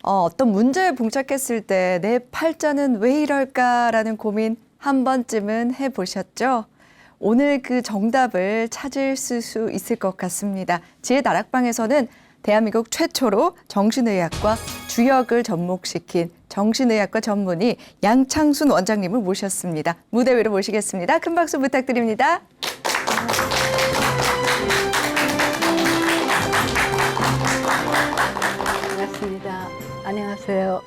어떤 문제에 봉착했을 때 내 팔자는 왜 이럴까라는 고민 한 번쯤은 해보셨죠? 오늘 그 정답을 찾을 수 있을 것 같습니다. 지혜 다락방에서는 대한민국 최초로 정신의학과 주역을 접목시킨 정신의학과 전문의 양창순 원장님을 모셨습니다. 무대 위로 모시겠습니다. 큰 박수 부탁드립니다. 반갑습니다. 안녕하세요.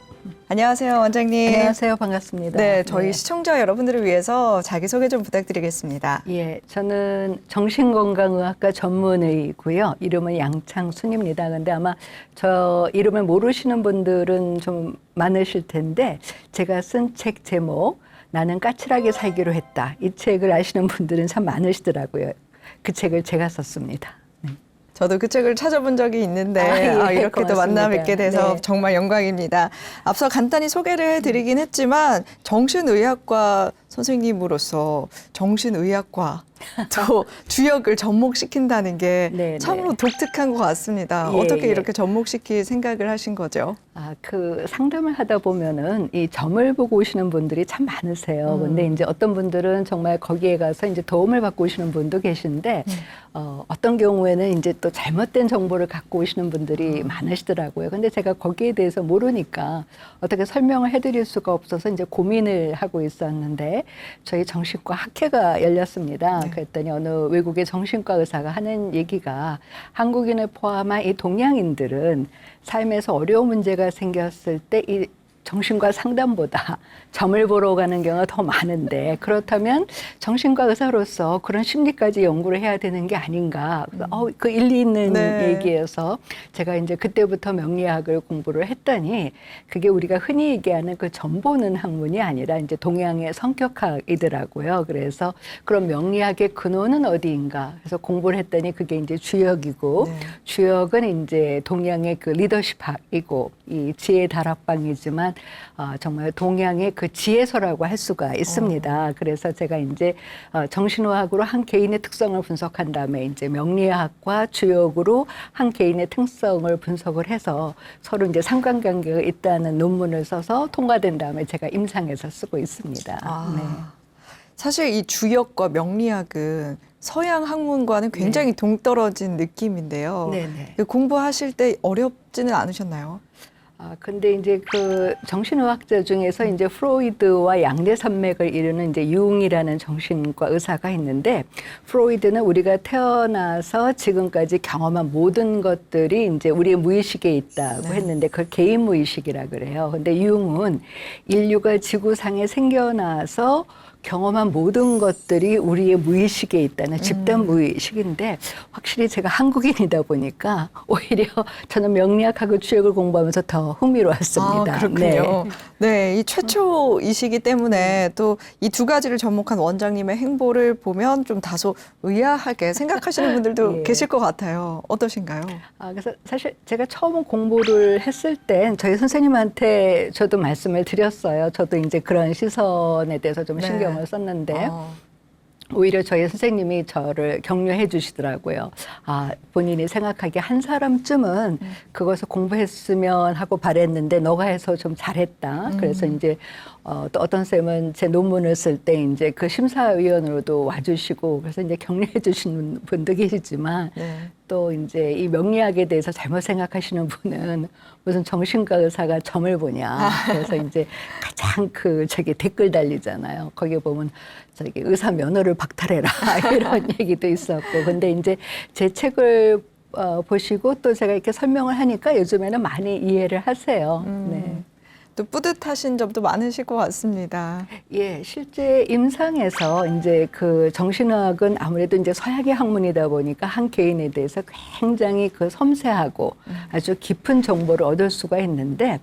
안녕하세요, 원장님. 안녕하세요. 반갑습니다. 네, 저희 시청자 여러분들을 위해서 자기소개 좀 부탁드리겠습니다. 예, 저는 정신건강의학과 전문의고요. 이름은 양창순입니다. 근데 아마 저 이름을 모르시는 분들은 좀 많으실 텐데 제가 쓴 책 제목 나는 까칠하게 살기로 했다. 이 책을 아시는 분들은 참 많으시더라고요. 그 책을 제가 썼습니다. 저도 그 책을 찾아본 적이 있는데 이렇게 또 만나 뵙게 돼서 정말 영광입니다. 앞서 간단히 소개를 해드리긴 했지만 정신의학과 선생님으로서 정신의학과 또 주역을 접목시킨다는 게 참으로 독특한 것 같습니다. 어떻게 이렇게 접목시킬 생각을 하신 거죠? 그 상담을 하다 보면은 이 점을 보고 오시는 분들이 참 많으세요. 근데 이제 어떤 분들은 정말 거기에 가서 이제 도움을 받고 오시는 분도 계신데 어떤 경우에는 이제 또 잘못된 정보를 갖고 오시는 분들이 많으시더라고요. 근데 제가 거기에 대해서 모르니까 어떻게 설명을 해드릴 수가 없어서 이제 고민을 하고 있었는데 저희 정신과 학회가 열렸습니다. 그랬더니 어느 외국의 정신과 의사가 하는 얘기가 한국인을 포함한 이 동양인들은 삶에서 어려운 문제가 생겼을 때 이 정신과 상담보다 점을 보러 가는 경우가 더 많은데 그렇다면 정신과 의사로서 그런 심리까지 연구를 해야 되는 게 아닌가. 그 일리 있는 얘기여서 제가 이제 그때부터 명리학을 공부를 했더니 그게 우리가 흔히 얘기하는 그 점 보는 학문이 아니라 이제 동양의 성격학이더라고요. 그래서 그런 명리학의 근원은 어디인가. 그래서 공부를 했더니 그게 이제 주역이고 주역은 이제 동양의 그 리더십학이고 이 지혜 다락방이지만 정말 동양의 그 지혜서라고 할 수가 있습니다. 그래서 제가 이제 정신의학으로 한 개인의 특성을 분석한 다음에 이제 명리학과 주역으로 한 개인의 특성을 분석을 해서 서로 이제 상관관계가 있다는 논문을 써서 통과된 다음에 제가 임상에서 쓰고 있습니다. 사실 이 주역과 명리학은 서양 학문과는 굉장히 동떨어진 느낌인데요. 공부하실 때 어렵지는 않으셨나요? 근데 이제 그 정신의학자 중에서 이제 프로이드와 양대 산맥을 이루는 이제 융이라는 정신과 의사가 있는데 프로이드는 우리가 태어나서 지금까지 경험한 모든 것들이 이제 우리의 무의식에 있다고 했는데 그걸 개인 무의식이라 그래요. 근데 융은 인류가 지구상에 생겨나서 경험한 모든 것들이 우리의 무의식에 있다는 집단 무의식인데 확실히 제가 한국인이다 보니까 오히려 저는 명리학하고 주역을 공부하면서 더 흥미로웠습니다. 그렇군요. 네, 이 최초이시기 때문에 또 이 두 가지를 접목한 원장님의 행보를 보면 좀 다소 의아하게 생각하시는 분들도 계실 것 같아요. 어떠신가요? 그래서 사실 제가 처음 공부를 했을 땐 저희 선생님한테 저도 말씀을 드렸어요. 저도 이제 그런 시선에 대해서 좀 신경을 썼는데 오히려 저희 선생님이 저를 격려해 주시더라고요. 본인이 생각하기에 한 사람쯤은 그것을 공부했으면 하고 바랬는데 너가 해서 좀 잘했다. 그래서 이제 또 어떤 쌤은 제 논문을 쓸 때 이제 그 심사위원으로도 와주시고 그래서 이제 격려해 주시는 분도 계시지만 또 이제 이 명리학에 대해서 잘못 생각하시는 분은 무슨 정신과 의사가 점을 보냐. 그래서 이제 가장 저기 댓글 달리잖아요. 거기에 보면 저기 의사 면허를 박탈해라 이런 얘기도 있었고. 근데 이제 제 책을 보시고 또 제가 이렇게 설명을 하니까 요즘에는 많이 이해를 하세요. 또 뿌듯하신 점도 많으실 것 같습니다. 실제 임상에서 이제 그 정신의학은 아무래도 이제 서양의 학문이다 보니까 한 개인에 대해서 굉장히 그 섬세하고 아주 깊은 정보를 얻을 수가 있는데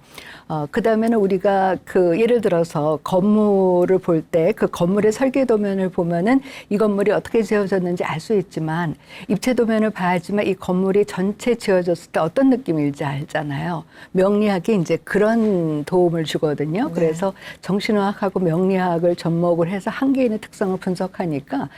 그 다음에는 우리가 그 예를 들어서 건물을 볼 때 그 건물의 설계 도면을 보면은 이 건물이 어떻게 지어졌는지 알 수 있지만 입체 도면을 봐야지만 이 건물이 전체 지어졌을 때 어떤 느낌일지 알잖아요. 명리학이 이제 그런 도움을 주거든요. 네. 그래서 정신의학하고 명리학을 접목을 해서 한 개인의 특성을 분석하니까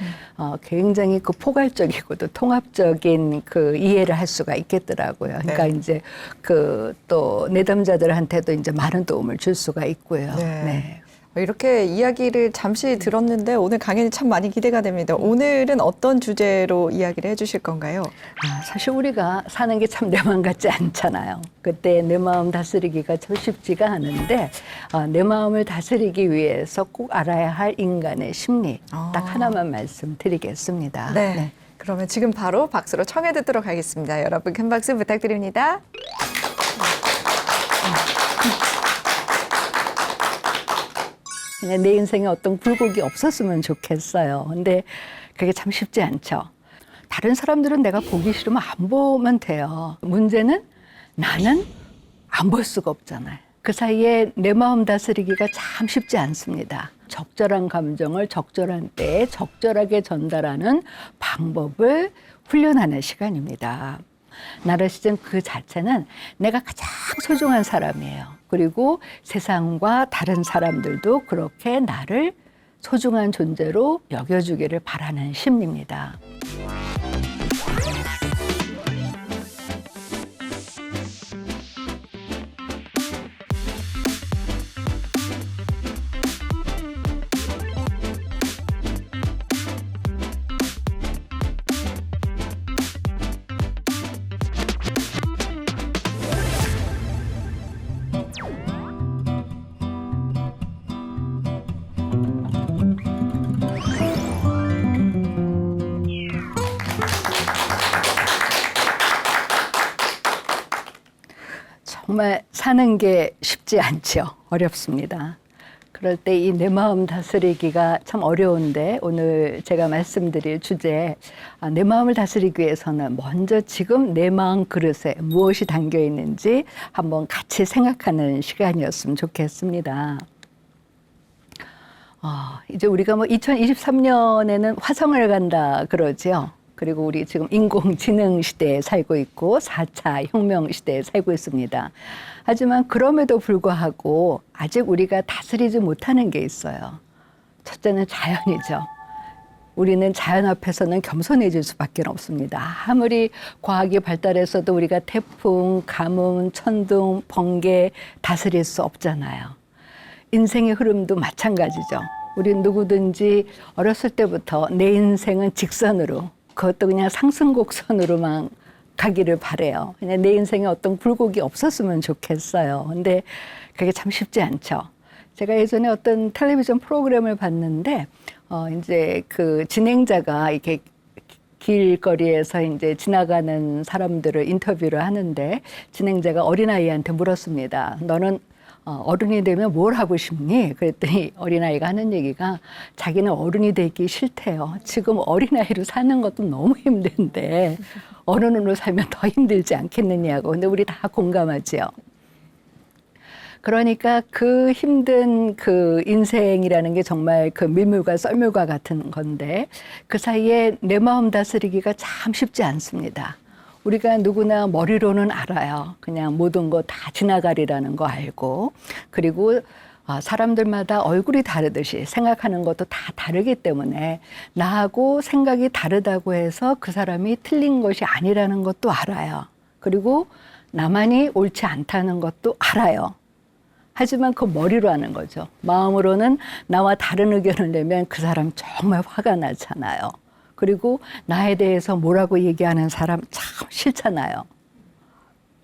굉장히 그 포괄적이고 또 통합적인 그 이해를 할 수가 있겠더라고요. 그러니까 네. 이제 그 또 내담자들한테도 이제 많은 도움을 줄 수가 있고요. 네. 이렇게 이야기를 잠시 들었는데 오늘 강연이 참 많이 기대가 됩니다. 오늘은 어떤 주제로 이야기를 해주실 건가요? 사실 우리가 사는 게 참 내 마음 같지 않잖아요. 그때 내 마음 다스리기가 참 쉽지가 않은데 내 마음을 다스리기 위해서 꼭 알아야 할 인간의 심리 딱 하나만 말씀드리겠습니다. 네. 그러면 지금 바로 박수로 청해 듣도록 하겠습니다. 여러분 큰 박수 부탁드립니다. 그냥 내 인생에 어떤 굴곡이 없었으면 좋겠어요. 근데 그게 참 쉽지 않죠. 다른 사람들은 내가 보기 싫으면 안 보면 돼요. 문제는 나는 안 볼 수가 없잖아요. 그 사이에 내 마음 다스리기가 참 쉽지 않습니다. 적절한 감정을 적절한 때에 적절하게 전달하는 방법을 훈련하는 시간입니다. 나르시즘 그 자체는 내가 가장 소중한 사람이에요. 그리고 세상과 다른 사람들도 그렇게 나를 소중한 존재로 여겨주기를 바라는 심리입니다. 정말 사는 게 쉽지 않죠. 어렵습니다. 그럴 때 이 내 마음 다스리기가 참 어려운데 오늘 제가 말씀드릴 주제, 내 마음을 다스리기 위해서는 먼저 지금 내 마음 그릇에 무엇이 담겨 있는지 한번 같이 생각하는 시간이었으면 좋겠습니다. 이제 우리가 뭐 2023년에는 화성을 간다 그러죠. 그리고 우리 지금 인공지능 시대에 살고 있고 4차 혁명 시대에 살고 있습니다. 하지만 그럼에도 불구하고 아직 우리가 다스리지 못하는 게 있어요. 첫째는 자연이죠. 우리는 자연 앞에서는 겸손해질 수밖에 없습니다. 아무리 과학이 발달해서도 우리가 태풍, 가뭄, 천둥, 번개 다스릴 수 없잖아요. 인생의 흐름도 마찬가지죠. 우리 누구든지 어렸을 때부터 내 인생은 직선으로, 그것도 그냥 상승곡선으로만 가기를 바래요. 그냥 내 인생에 어떤 굴곡이 없었으면 좋겠어요. 근데 그게 참 쉽지 않죠. 제가 예전에 어떤 텔레비전 프로그램을 봤는데, 이제 그 진행자가 이렇게 길거리에서 이제 지나가는 사람들을 인터뷰를 하는데, 진행자가 어린아이한테 물었습니다. 너는 어른이 되면 뭘 하고 싶니? 그랬더니 어린아이가 하는 얘기가 자기는 어른이 되기 싫대요. 지금 어린아이로 사는 것도 너무 힘든데 어른으로 살면 더 힘들지 않겠느냐고. 근데 우리 다 공감하지요. 그러니까 그 힘든 그 인생이라는 게 정말 그 밀물과 썰물과 같은 건데 그 사이에 내 마음 다스리기가 참 쉽지 않습니다. 우리가 누구나 머리로는 알아요. 그냥 모든 거 다 지나가리라는 거 알고. 그리고 사람들마다 얼굴이 다르듯이 생각하는 것도 다 다르기 때문에 나하고 생각이 다르다고 해서 그 사람이 틀린 것이 아니라는 것도 알아요. 그리고 나만이 옳지 않다는 것도 알아요. 하지만 그 머리로 하는 거죠. 마음으로는 나와 다른 의견을 내면 그 사람 정말 화가 나잖아요. 그리고 나에 대해서 뭐라고 얘기하는 사람 참 싫잖아요.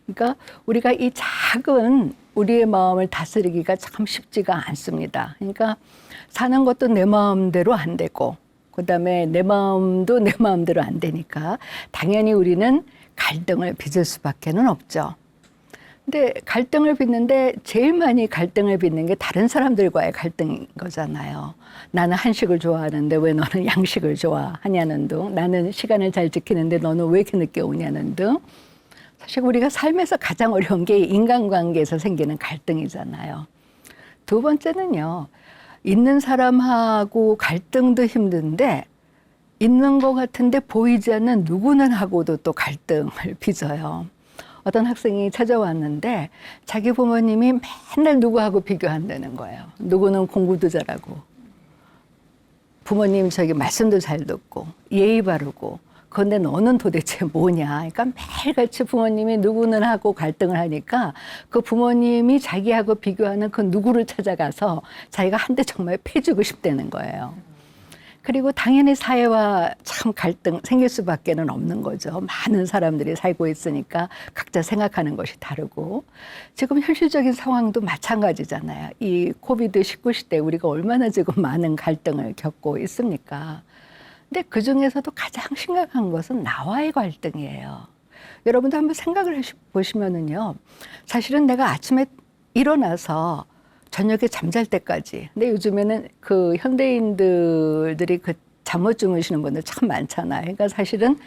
그러니까 우리가 이 작은 우리의 마음을 다스리기가 참 쉽지가 않습니다. 그러니까 사는 것도 내 마음대로 안 되고 그다음에 내 마음도 내 마음대로 안 되니까 당연히 우리는 갈등을 빚을 수밖에는 없죠. 근데 갈등을 빚는데 제일 많이 갈등을 빚는 게 다른 사람들과의 갈등인 거잖아요. 나는 한식을 좋아하는데 왜 너는 양식을 좋아하냐는 등, 나는 시간을 잘 지키는데 너는 왜 이렇게 늦게 오냐는 등. 사실 우리가 삶에서 가장 어려운 게 인간관계에서 생기는 갈등이잖아요. 두 번째는요, 있는 사람하고 갈등도 힘든데 있는 것 같은데 보이지 않는 누구는 하고도 또 갈등을 빚어요. 어떤 학생이 찾아왔는데 자기 부모님이 맨날 누구하고 비교한다는 거예요. 누구는 공부도 잘하고 부모님 저기 말씀도 잘 듣고 예의 바르고 그런데 너는 도대체 뭐냐. 그러니까 매일같이 부모님이 누구는 하고 갈등을 하니까 그 부모님이 자기하고 비교하는 그 누구를 찾아가서 자기가 한때 정말 패주고 싶다는 거예요. 그리고 당연히 사회와 참 갈등 생길 수밖에는 없는 거죠. 많은 사람들이 살고 있으니까 각자 생각하는 것이 다르고 지금 현실적인 상황도 마찬가지잖아요. 이 코비드-19 시대에 우리가 얼마나 지금 많은 갈등을 겪고 있습니까? 근데 그중에서도 가장 심각한 것은 나와의 갈등이에요. 여러분도 한번 생각을 해보시면은요. 사실은 내가 아침에 일어나서 저녁에 잠잘 때까지. 근데 요즘에는 그 현대인들이 그 잠 못 주무시는 분들 참 많잖아요. 그러니까 사실은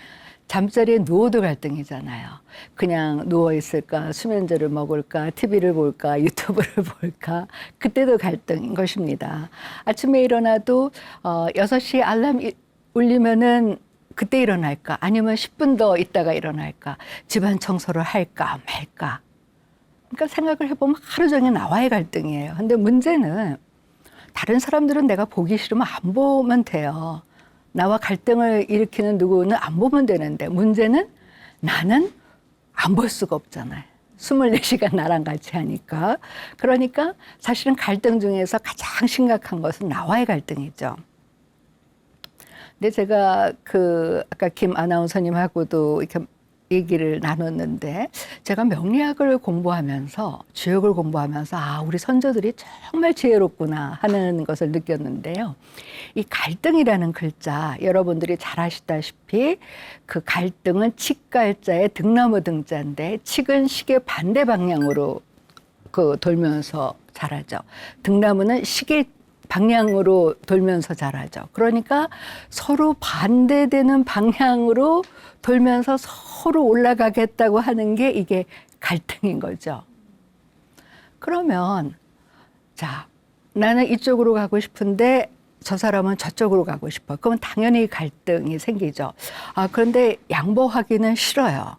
잠자리에 누워도 갈등이잖아요. 그냥 누워 있을까, 수면제를 먹을까, TV를 볼까, 유튜브를 볼까. 그때도 갈등인 것입니다. 아침에 일어나도 6시 알람 울리면은 그때 일어날까? 아니면 10분 더 있다가 일어날까? 집안 청소를 할까 말까? 그러니까 생각을 해보면 하루 종일 나와의 갈등이에요. 근데 문제는 다른 사람들은 내가 보기 싫으면 안 보면 돼요. 나와 갈등을 일으키는 누구는 안 보면 되는데 문제는 나는 안 볼 수가 없잖아요. 24시간 나랑 같이 하니까. 그러니까 사실은 갈등 중에서 가장 심각한 것은 나와의 갈등이죠. 근데 제가 아까 김 아나운서님하고도 이렇게 얘기를 나눴는데 제가 명리학을 공부하면서 주역을 공부하면서 우리 선조들이 정말 지혜롭구나 하는 것을 느꼈는데요. 이 갈등이라는 글자 여러분들이 잘 아시다시피 그 갈등은 칡갈자의 등나무 등자인데 칡은 시계 반대 방향으로 돌면서 자라죠. 등나무는 시계 방향으로 돌면서 자라죠. 그러니까 서로 반대되는 방향으로 돌면서 서로 올라가겠다고 하는 게 이게 갈등인 거죠. 그러면 자, 나는 이쪽으로 가고 싶은데 저 사람은 저쪽으로 가고 싶어. 그러면 당연히 갈등이 생기죠. 그런데 양보하기는 싫어요.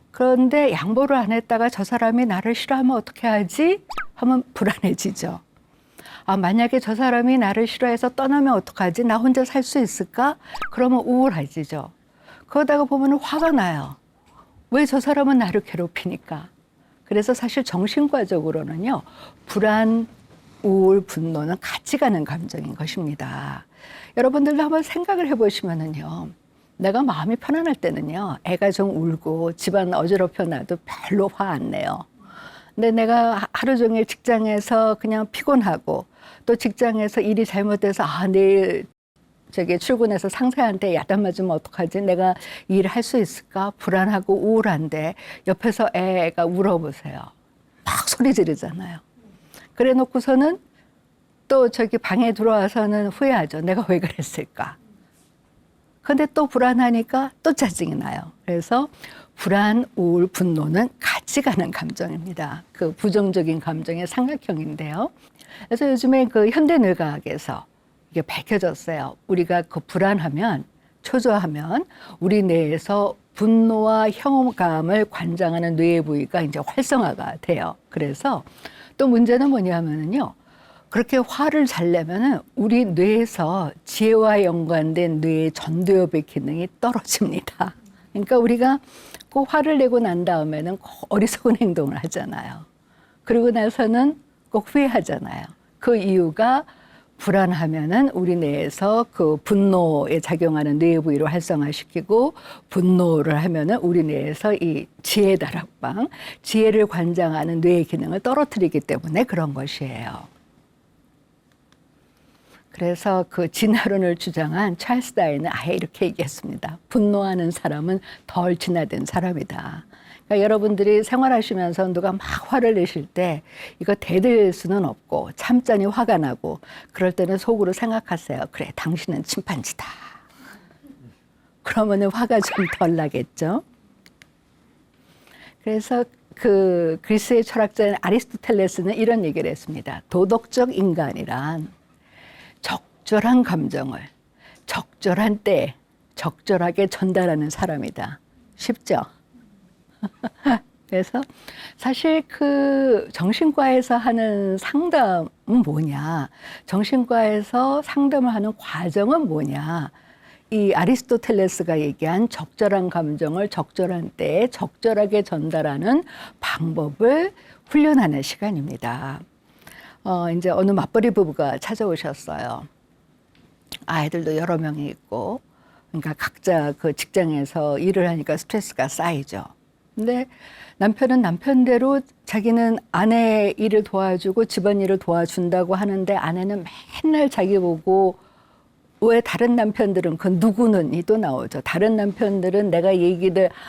그런데 양보를 안 했다가 저 사람이 나를 싫어하면 어떻게 하지? 하면 불안해지죠. 만약에 저 사람이 나를 싫어해서 떠나면 어떡하지? 나 혼자 살 수 있을까? 그러면 우울해지죠. 그러다가 보면 화가 나요. 왜 저 사람은 나를 괴롭히니까? 그래서 사실 정신과적으로는요. 불안, 우울, 분노는 같이 가는 감정인 것입니다. 여러분들도 한번 생각을 해보시면은요. 내가 마음이 편안할 때는요. 애가 좀 울고 집안 어지럽혀 놔도 별로 화 안 내요. 근데 내가 하루 종일 직장에서 그냥 피곤하고 또 직장에서 일이 잘못돼서 내일 출근해서 상사한테 야단 맞으면 어떡하지? 내가 일을 할 수 있을까? 불안하고 우울한데 옆에서 애가 울어보세요. 막 소리 지르잖아요. 그래 놓고서는 또 방에 들어와서는 후회하죠. 내가 왜 그랬을까? 근데 또 불안하니까 또 짜증이 나요. 그래서 불안, 우울, 분노는 같이 가는 감정입니다. 그 부정적인 감정의 삼각형인데요. 그래서 요즘에 그 현대 뇌과학에서 이게 밝혀졌어요. 우리가 그 불안하면, 초조하면 우리 뇌에서 분노와 혐오감을 관장하는 뇌의 부위가 이제 활성화가 돼요. 그래서 또 문제는 뭐냐면요. 그렇게 화를 잘 내면은 우리 뇌에서 지혜와 연관된 뇌의 전두엽의 기능이 떨어집니다. 그러니까 우리가 꼭 화를 내고 난 다음에는 꼭 어리석은 행동을 하잖아요. 그러고 나서는 꼭 후회하잖아요. 그 이유가 불안하면은 우리 뇌에서 그 분노에 작용하는 뇌 부위를 활성화시키고 분노를 하면은 우리 뇌에서 이 지혜 다락방, 지혜를 관장하는 뇌의 기능을 떨어뜨리기 때문에 그런 것이에요. 그래서 그 진화론을 주장한 찰스 다윈은 아예 이렇게 얘기했습니다. 분노하는 사람은 덜 진화된 사람이다. 그러니까 여러분들이 생활하시면서 누가 막 화를 내실 때 이거 대들 수는 없고 참잖이 화가 나고 그럴 때는 속으로 생각하세요. 그래, 당신은 침판지다. 그러면은 화가 좀 덜 나겠죠. 그래서 그 그리스의 철학자인 아리스토텔레스는 이런 얘기를 했습니다. 도덕적 인간이란 적절한 감정을 적절한 때에 적절하게 전달하는 사람이다. 쉽죠? 그래서 사실 그 정신과에서 하는 상담은 뭐냐, 정신과에서 상담을 하는 과정은 뭐냐, 이 아리스토텔레스가 얘기한 적절한 감정을 적절한 때에 적절하게 전달하는 방법을 훈련하는 시간입니다. 이제 어느 맞벌이 부부가 찾아오셨어요. 아이들도 여러 명이 있고, 그러니까 각자 그 직장에서 일을 하니까 스트레스가 쌓이죠. 근데 남편은 남편대로 자기는 아내 일을 도와주고 집안일을 도와준다고 하는데 아내는 맨날 자기 보고 왜 다른 남편들은 그 누구는 이 또 나오죠. 다른 남편들은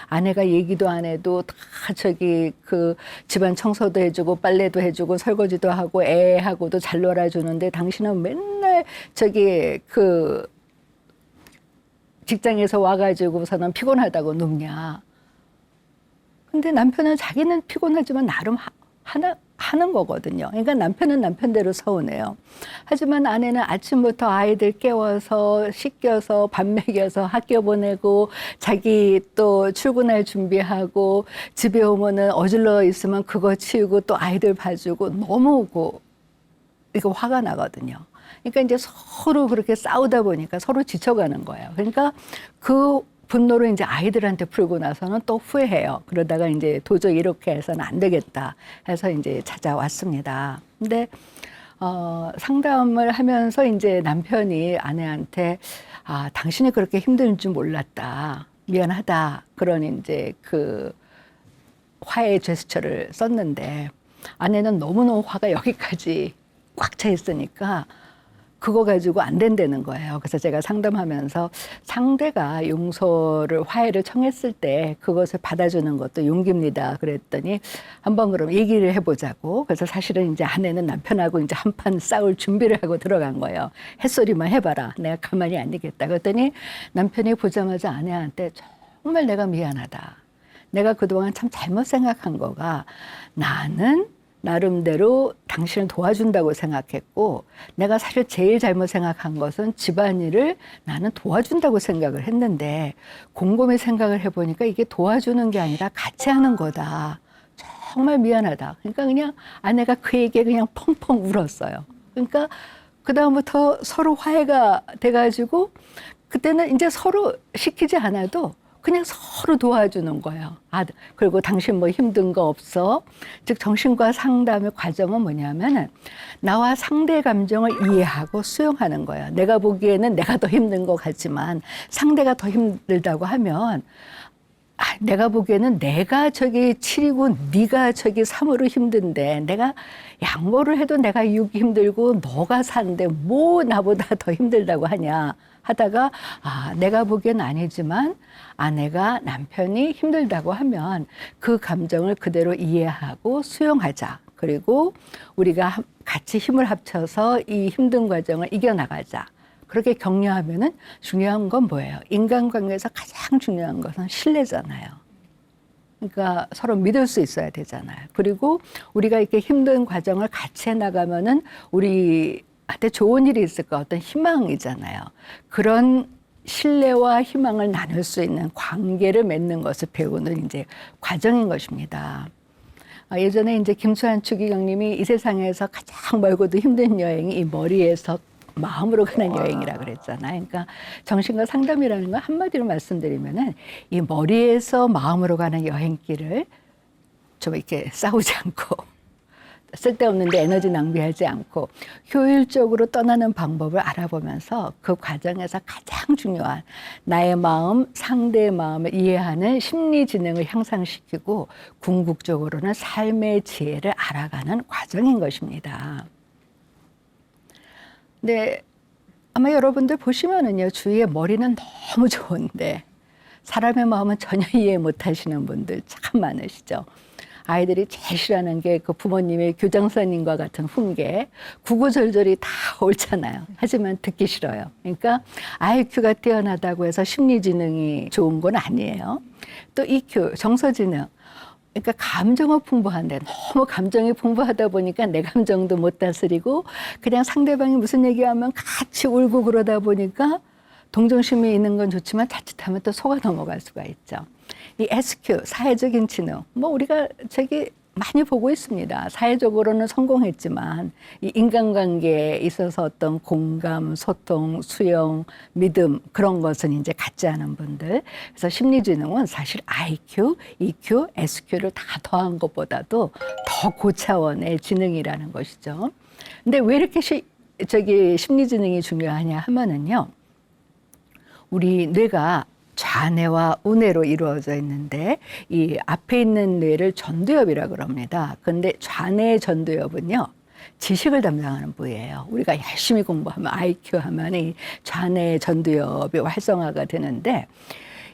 아내가 얘기도 안 해도 다 저기 그 집안 청소도 해주고 빨래도 해주고 설거지도 하고 애하고도 잘 놀아주는데 당신은 맨날 저기 그 직장에서 와가지고서는 피곤하다고 눕냐. 근데 남편은 자기는 피곤하지만 나름 하는 거거든요. 그러니까 남편은 남편대로 서운해요. 하지만 아내는 아침부터 아이들 깨워서 씻겨서 밥 먹여서 학교 보내고 자기 또 출근할 준비하고 집에 오면은 어질러 있으면 그거 치우고 또 아이들 봐주고 너무 이거 화가 나거든요. 그러니까 이제 서로 그렇게 싸우다 보니까 서로 지쳐가는 거예요. 그러니까 그 분노를 이제 아이들한테 풀고 나서는 또 후회해요. 그러다가 이제 도저히 이렇게 해서는 안 되겠다 해서 이제 찾아왔습니다. 근데 상담을 하면서 이제 남편이 아내한테 당신이 그렇게 힘든 줄 몰랐다. 미안하다. 그런 이제 그 화해 제스처를 썼는데 아내는 너무너무 화가 여기까지 꽉 차 있으니까 그거 가지고 안 된다는 거예요. 그래서 제가 상담하면서 상대가 화해를 청했을 때 그것을 받아주는 것도 용기입니다. 그랬더니 한번 그럼 얘기를 해보자고. 그래서 사실은 이제 아내는 남편하고 이제 한판 싸울 준비를 하고 들어간 거예요. 햇소리만 해봐라. 내가 가만히 안 있겠다. 그랬더니 남편이 보자마자 아내한테 정말 내가 미안하다. 내가 그동안 참 잘못 생각한 거가 나는 나름대로 당신을 도와준다고 생각했고 내가 사실 제일 잘못 생각한 것은 집안일을 나는 도와준다고 생각을 했는데 곰곰이 생각을 해보니까 이게 도와주는 게 아니라 같이 하는 거다. 정말 미안하다. 그러니까 그냥 아내가 그 얘기에 그냥 펑펑 울었어요. 그러니까 그다음부터 서로 화해가 돼가지고 그때는 이제 서로 시키지 않아도 그냥 서로 도와주는 거예요. 그리고 당신 뭐 힘든 거 없어? 즉 정신과 상담의 과정은 뭐냐면은 나와 상대의 감정을 이해하고 수용하는 거예요. 내가 보기에는 내가 더 힘든 것 같지만 상대가 더 힘들다고 하면 내가 보기에는 내가 저기 7이고 네가 저기 3으로 힘든데 내가 양보를 해도 내가 6이 힘들고 너가 4인데 뭐 나보다 더 힘들다고 하냐 하다가 내가 보기엔 아니지만 아내가 남편이 힘들다고 하면 그 감정을 그대로 이해하고 수용하자. 그리고 우리가 같이 힘을 합쳐서 이 힘든 과정을 이겨나가자. 그렇게 격려하면은 중요한 건 뭐예요? 인간관계에서 가장 중요한 것은 신뢰잖아요. 그러니까 서로 믿을 수 있어야 되잖아요. 그리고 우리가 이렇게 힘든 과정을 같이 해나가면은 우리한테 좋은 일이 있을까 어떤 희망이잖아요. 그런 신뢰와 희망을 나눌 수 있는 관계를 맺는 것을 배우는 이제 과정인 것입니다. 예전에 이제 김수환 추기경님이 이 세상에서 가장 멀고도 힘든 여행이 이 머리에서 마음으로 가는 여행이라 그랬잖아요. 그러니까 정신과 상담이라는 건 한마디로 말씀드리면은 이 머리에서 마음으로 가는 여행길을 좀 이렇게 싸우지 않고 쓸데없는데 에너지 낭비하지 않고 효율적으로 떠나는 방법을 알아보면서 그 과정에서 가장 중요한 나의 마음, 상대의 마음을 이해하는 심리 지능을 향상시키고 궁극적으로는 삶의 지혜를 알아가는 과정인 것입니다. 네, 아마 여러분들 보시면은요, 주위에 머리는 너무 좋은데 사람의 마음은 전혀 이해 못 하시는 분들 참 많으시죠. 아이들이 제일 싫어하는 게 그 부모님의 교장선생님과 같은 훈계, 구구절절이 다 옳잖아요. 하지만 듣기 싫어요. 그러니까 IQ가 뛰어나다고 해서 심리지능이 좋은 건 아니에요. 또 EQ, 정서지능. 그러니까 감정은 풍부한데 너무 감정이 풍부하다 보니까 내 감정도 못 다스리고 그냥 상대방이 무슨 얘기하면 같이 울고 그러다 보니까 동정심이 있는 건 좋지만 자칫하면 또 속아 넘어갈 수가 있죠. 이 SQ, 사회적인 지능, 뭐 우리가 저기 많이 보고 있습니다. 사회적으로는 성공했지만 이 인간관계에 있어서 어떤 공감, 소통, 수용, 믿음 그런 것은 이제 갖지 않은 분들. 그래서 심리지능은 사실 IQ, EQ, SQ를 다 더한 것보다도 더 고차원의 지능이라는 것이죠. 근데 왜 이렇게 심리지능이 중요하냐 하면은요. 우리 뇌가 좌뇌와 우뇌로 이루어져 있는데 이 앞에 있는 뇌를 전두엽이라고 그럽니다. 그런데 좌뇌 전두엽은요. 지식을 담당하는 부위예요. 우리가 열심히 공부하면 IQ 하면 이 좌뇌 전두엽이 활성화가 되는데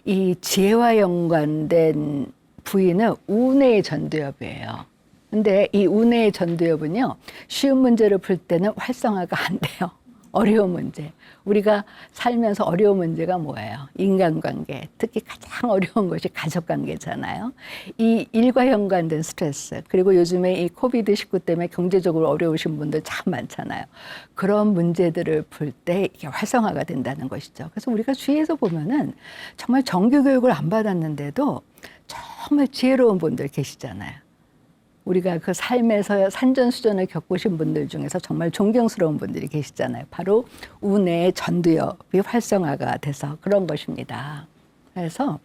이 지혜와 연관된 부위는 우뇌 전두엽이에요. 근데 이 우뇌 전두엽은요. 쉬운 문제를 풀 때는 활성화가 안 돼요. 어려운 문제. 우리가 살면서 어려운 문제가 뭐예요? 인간관계. 특히 가장 어려운 것이 가족관계잖아요. 이 일과 연관된 스트레스. 그리고 요즘에 이 코비드-19 때문에 경제적으로 어려우신 분들 참 많잖아요. 그런 문제들을 풀 때 이게 활성화가 된다는 것이죠. 그래서 우리가 주위에서 보면은 정말 정규 교육을 안 받았는데도 정말 지혜로운 분들 계시잖아요. 우리가 그 삶에서 산전수전을 겪으신 분들 중에서 정말 존경스러운 분들이 계시잖아요. 바로 우뇌 전두엽이 활성화가 돼서 그런 것입니다. 그래서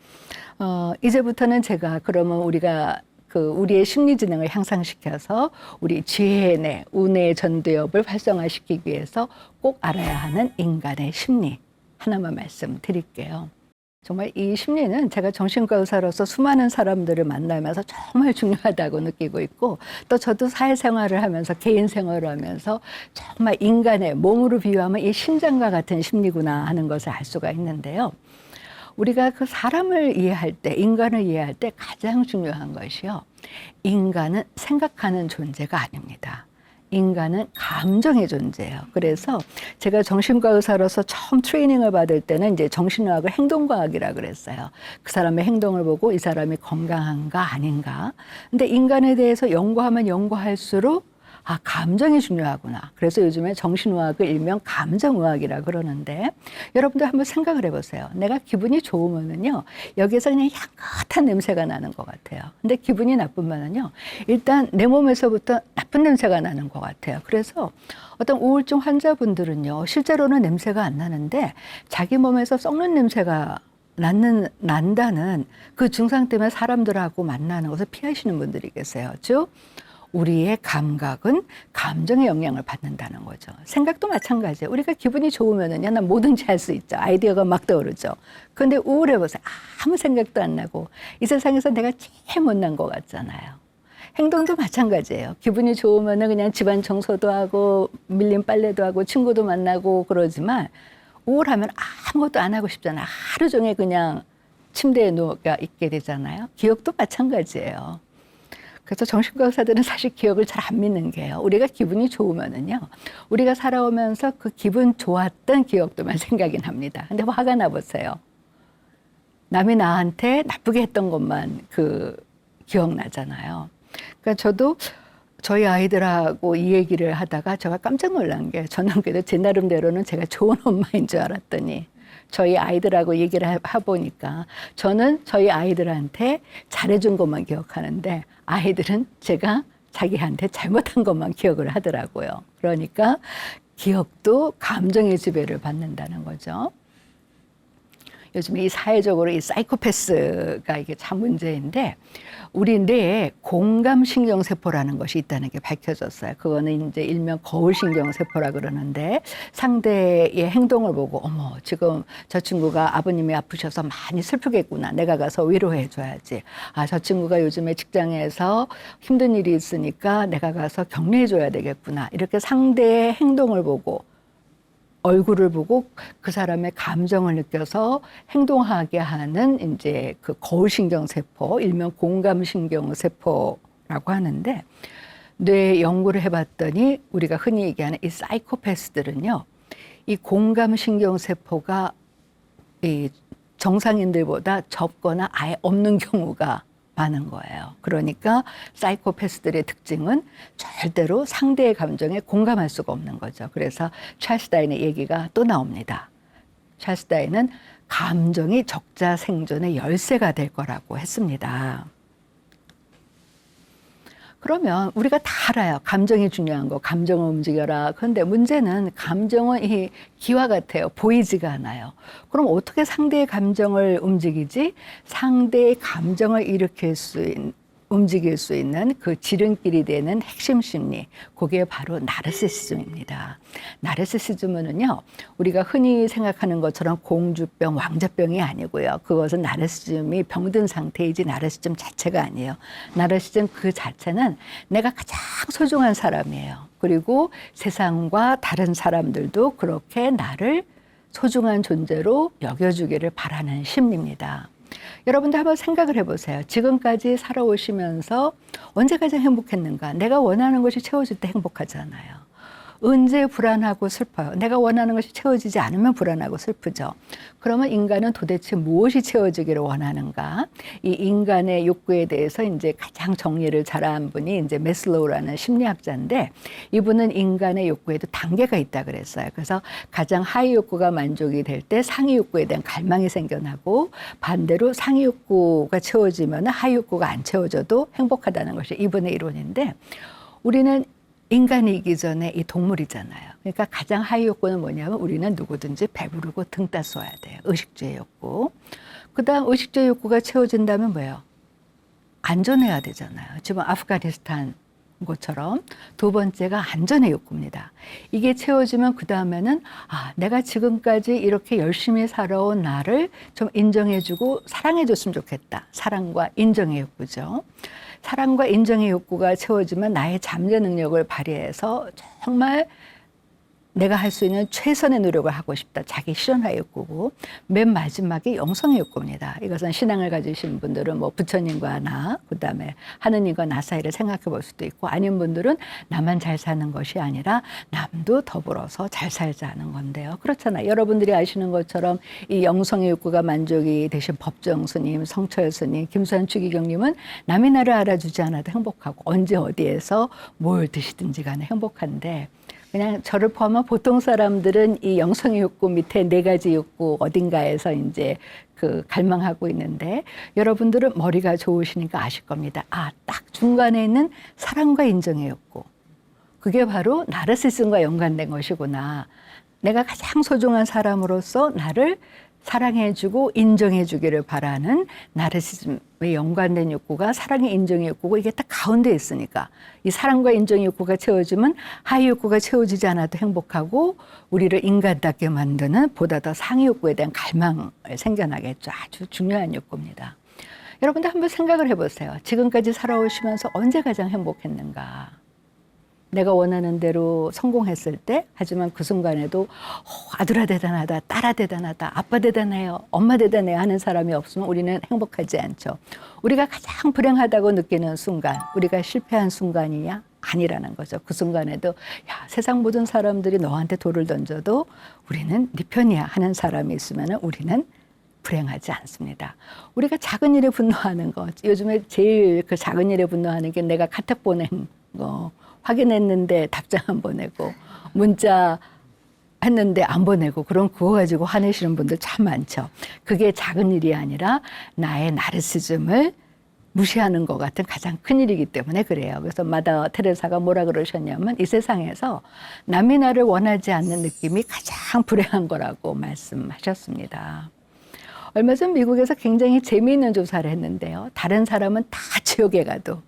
이제부터는 제가 그러면 우리가 우리의 심리지능을 향상시켜서 우리 지혜뇌, 우뇌 전두엽을 활성화시키기 위해서 꼭 알아야 하는 인간의 심리 하나만 말씀드릴게요. 정말 이 심리는 제가 정신과 의사로서 수많은 사람들을 만나면서 정말 중요하다고 느끼고 있고 또 저도 사회생활을 하면서 개인 생활을 하면서 정말 인간의 몸으로 비유하면 이 심장과 같은 심리구나 하는 것을 알 수가 있는데요. 우리가 그 사람을 이해할 때, 인간을 이해할 때 가장 중요한 것이요. 인간은 생각하는 존재가 아닙니다. 인간은 감정의 존재예요. 그래서 제가 정신과 의사로서 처음 트레이닝을 받을 때는 이제 정신의학을 행동과학이라 그랬어요. 그 사람의 행동을 보고 이 사람이 건강한가 아닌가. 근데 인간에 대해서 연구하면 연구할수록 감정이 중요하구나. 그래서 요즘에 정신의학을 일명 감정의학이라 그러는데 여러분들 한번 생각을 해보세요. 내가 기분이 좋으면은요, 여기에서 그냥 향긋한 냄새가 나는 것 같아요. 근데 기분이 나쁘면은요, 일단 내 몸에서부터 나쁜 냄새가 나는 것 같아요. 그래서 어떤 우울증 환자분들은요, 실제로는 냄새가 안 나는데 자기 몸에서 썩는 냄새가 난다는 그 증상 때문에 사람들하고 만나는 것을 피하시는 분들이 계세요. 즉, 우리의 감각은 감정의 영향을 받는다는 거죠. 생각도 마찬가지예요. 우리가 기분이 좋으면은요, 난 뭐든지 할 수 있죠. 아이디어가 막 떠오르죠. 그런데 우울해 보세요. 아무 생각도 안 나고 이 세상에서 내가 제일 못난 것 같잖아요. 행동도 마찬가지예요. 기분이 좋으면은 그냥 집안 청소도 하고 밀린 빨래도 하고 친구도 만나고 그러지만 우울하면 아무것도 안 하고 싶잖아요. 하루 종일 그냥 침대에 누워 있게 되잖아요. 기억도 마찬가지예요. 그래서 정신과 의사들은 사실 기억을 잘 안 믿는 게요. 우리가 기분이 좋으면은요, 우리가 살아오면서 그 기분 좋았던 기억들만 생각이 납니다. 근데 화가 나 보세요. 남이 나한테 나쁘게 했던 것만 기억나잖아요. 그러니까 저도 저희 아이들하고 이 얘기를 하다가 제가 깜짝 놀란 게, 저는 그래도 제 나름대로는 제가 좋은 엄마인 줄 알았더니 저희 아이들하고 얘기를 해보니까 저는 저희 아이들한테 잘해준 것만 기억하는데 아이들은 제가 자기한테 잘못한 것만 기억을 하더라고요. 그러니까 기억도 감정의 지배를 받는다는 거죠. 요즘 이 사회적으로 이 사이코패스가 이게 참 문제인데 우리 뇌에 공감신경세포라는 것이 있다는 게 밝혀졌어요. 그거는 이제 일명 거울신경세포라 그러는데 상대의 행동을 보고 어머 지금 저 친구가 아버님이 아프셔서 많이 슬프겠구나. 내가 가서 위로해 줘야지. 저 친구가 요즘에 직장에서 힘든 일이 있으니까 내가 가서 격려해 줘야 되겠구나. 이렇게 상대의 행동을 보고 얼굴을 보고 그 사람의 감정을 느껴서 행동하게 하는 이제 그 거울신경세포, 일명 공감신경세포라고 하는데 뇌 연구를 해봤더니 우리가 흔히 얘기하는 이 사이코패스들은요, 이 공감신경세포가 이 정상인들보다 적거나 아예 없는 경우가 많은 거예요. 그러니까 사이코패스들의 특징은 절대로 상대의 감정에 공감할 수가 없는 거죠. 그래서 찰스 다인의 얘기가 또 나옵니다. 찰스 다윈은 감정이 적자 생존의 열쇠가 될 거라고 했습니다. 그러면 우리가 다 알아요. 감정이 중요한 거, 감정을 움직여라. 그런데 문제는 감정은 이 기와 같아요. 보이지가 않아요. 그럼 어떻게 상대의 감정을 움직이지? 상대의 감정을 움직일 수 있는 그 지름길이 되는 핵심 심리, 그게 바로 나르시시즘입니다. 나르시시즘은요, 우리가 흔히 생각하는 것처럼 공주병, 왕자병이 아니고요. 그것은 나르시즘이 병든 상태이지 나르시즘 자체가 아니에요. 나르시즘 그 자체는 내가 가장 소중한 사람이에요. 그리고 세상과 다른 사람들도 그렇게 나를 소중한 존재로 여겨주기를 바라는 심리입니다. 여러분들 한번 생각을 해보세요. 지금까지 살아오시면서 언제 가장 행복했는가? 내가 원하는 것이 채워질 때 행복하잖아요. 언제 불안하고 슬퍼요? 내가 원하는 것이 채워지지 않으면 불안하고 슬프죠. 그러면 인간은 도대체 무엇이 채워지기를 원하는가? 이 인간의 욕구에 대해서 이제 가장 정리를 잘한 분이 이제 메슬로우라는 심리학자인데, 이분은 인간의 욕구에도 단계가 있다 그랬어요. 그래서 가장 하위 욕구가 만족이 될 때 상위 욕구에 대한 갈망이 생겨나고, 반대로 상위 욕구가 채워지면 하위 욕구가 안 채워져도 행복하다는 것이 이분의 이론인데, 우리는 인간이기 전에 이 동물이잖아요. 그러니까 가장 하위 욕구는 뭐냐면 우리는 누구든지 배부르고 등 따스워야 돼요. 의식주의 욕구. 그다음 의식주의 욕구가 채워진다면 뭐예요? 안전해야 되잖아요. 지금 아프가니스탄 것처럼 두 번째가 안전의 욕구입니다. 이게 채워지면 그 다음에는 내가 지금까지 이렇게 열심히 살아온 나를 좀 인정해주고 사랑해줬으면 좋겠다. 사랑과 인정의 욕구죠. 사랑과 인정의 욕구가 채워지면 나의 잠재 능력을 발휘해서 정말 내가 할 수 있는 최선의 노력을 하고 싶다. 자기 실현화의 욕구고, 맨 마지막이 영성의 욕구입니다. 이것은 신앙을 가지신 분들은 뭐 부처님과 나, 그다음에 하느님과 나 사이를 생각해 볼 수도 있고, 아닌 분들은 나만 잘 사는 것이 아니라 남도 더불어서 잘 살자는 건데요. 그렇잖아요. 여러분들이 아시는 것처럼 이 영성의 욕구가 만족이 되신 법정 스님, 성철 스님, 김수환 추기경님은 남이 나를 알아주지 않아도 행복하고, 언제 어디에서 뭘 드시든지 간에 행복한데, 그냥 저를 포함한 보통 사람들은 이 영성의 욕구 밑에 네 가지 욕구 어딘가에서 이제 그 갈망하고 있는데, 여러분들은 머리가 좋으시니까 아실 겁니다. 딱 중간에 있는 사랑과 인정의 욕구. 그게 바로 나르시즘과 연관된 것이구나. 내가 가장 소중한 사람으로서 나를 사랑해주고 인정해주기를 바라는 나르시즘에 연관된 욕구가 사랑의 인정의 욕구고, 이게 딱 가운데 있으니까 이 사랑과 인정의 욕구가 채워지면 하위 욕구가 채워지지 않아도 행복하고, 우리를 인간답게 만드는 보다 더 상위 욕구에 대한 갈망을 생겨나겠죠. 아주 중요한 욕구입니다. 여러분들 한번 생각을 해보세요. 지금까지 살아오시면서 언제 가장 행복했는가? 내가 원하는 대로 성공했을 때, 하지만 그 순간에도 아들아 대단하다, 딸아 대단하다, 아빠 대단해요, 엄마 대단해요 하는 사람이 없으면 우리는 행복하지 않죠. 우리가 가장 불행하다고 느끼는 순간, 우리가 실패한 순간이냐? 아니라는 거죠. 그 순간에도 세상 모든 사람들이 너한테 돌을 던져도 우리는 네 편이야 하는 사람이 있으면 우리는 불행하지 않습니다. 우리가 작은 일에 분노하는 것, 요즘에 제일 그 작은 일에 분노하는 게 내가 카톡 보낸 거, 확인했는데 답장 안 보내고, 문자 했는데 안 보내고, 그럼 그거 가지고 화내시는 분들 참 많죠. 그게 작은 일이 아니라 나의 나르시즘을 무시하는 것 같은 가장 큰 일이기 때문에 그래요. 그래서 마더 테레사가 뭐라 그러셨냐면, 이 세상에서 남이 나를 원하지 않는 느낌이 가장 불행한 거라고 말씀하셨습니다. 얼마 전 미국에서 굉장히 재미있는 조사를 했는데요. 다른 사람은 다 지옥에 가도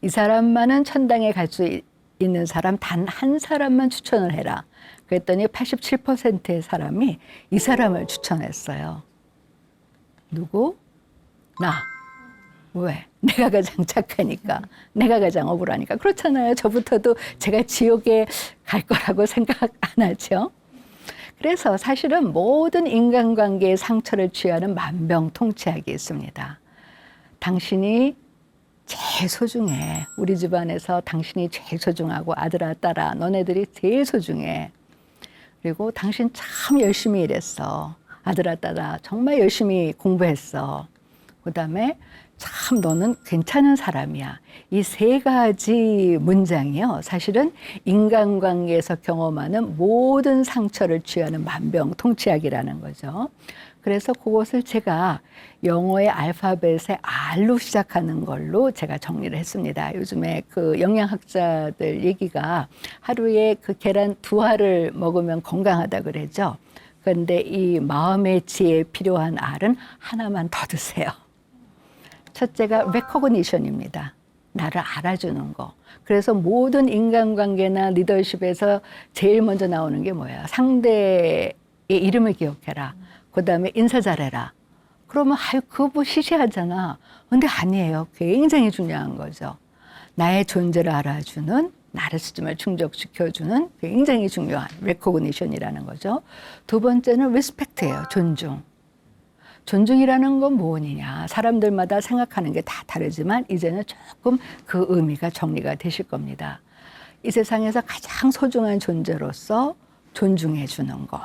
이 사람만은 천당에 갈 수 있는 사람 단 한 사람만 추천을 해라. 그랬더니 87%의 사람이 이 사람을 추천했어요. 누구? 나. 왜? 내가 가장 착하니까. 내가 가장 억울하니까. 그렇잖아요. 저부터도 제가 지옥에 갈 거라고 생각 안 하죠. 그래서 사실은 모든 인간관계의 상처를 취하는 만병통치약이 있습니다. 당신이 제일 소중해. 우리 집안에서 당신이 제일 소중하고, 아들아, 딸아, 너네들이 제일 소중해. 그리고 당신 참 열심히 일했어. 아들아, 딸아, 정말 열심히 공부했어. 그다음에 참 너는 괜찮은 사람이야. 이 세 가지 문장이요. 사실은 인간관계에서 경험하는 모든 상처를 치유하는 만병통치약이라는 거죠. 그래서 그것을 제가 영어의 알파벳의 R로 시작하는 걸로 제가 정리를 했습니다. 요즘에 그 영양학자들 얘기가 하루에 그 계란 2알을 먹으면 건강하다 그러죠. 그런데 이 마음의 지혜에 필요한 R은 하나만 더 드세요. 첫째가 recognition입니다. 나를 알아주는 거. 그래서 모든 인간관계나 리더십에서 제일 먼저 나오는 게 뭐예요? 상대의 이름을 기억해라. 그 다음에 인사 잘해라. 그러면 아유 그거 뭐 시시하잖아. 근데 아니에요. 굉장히 중요한 거죠. 나의 존재를 알아주는, 나르시즘을 충족시켜주는 굉장히 중요한 recognition이라는 거죠. 두 번째는 respect예요. 존중. 존중이라는 건 뭐냐. 사람들마다 생각하는 게 다 다르지만 이제는 조금 그 의미가 정리가 되실 겁니다. 이 세상에서 가장 소중한 존재로서 존중해 주는 것.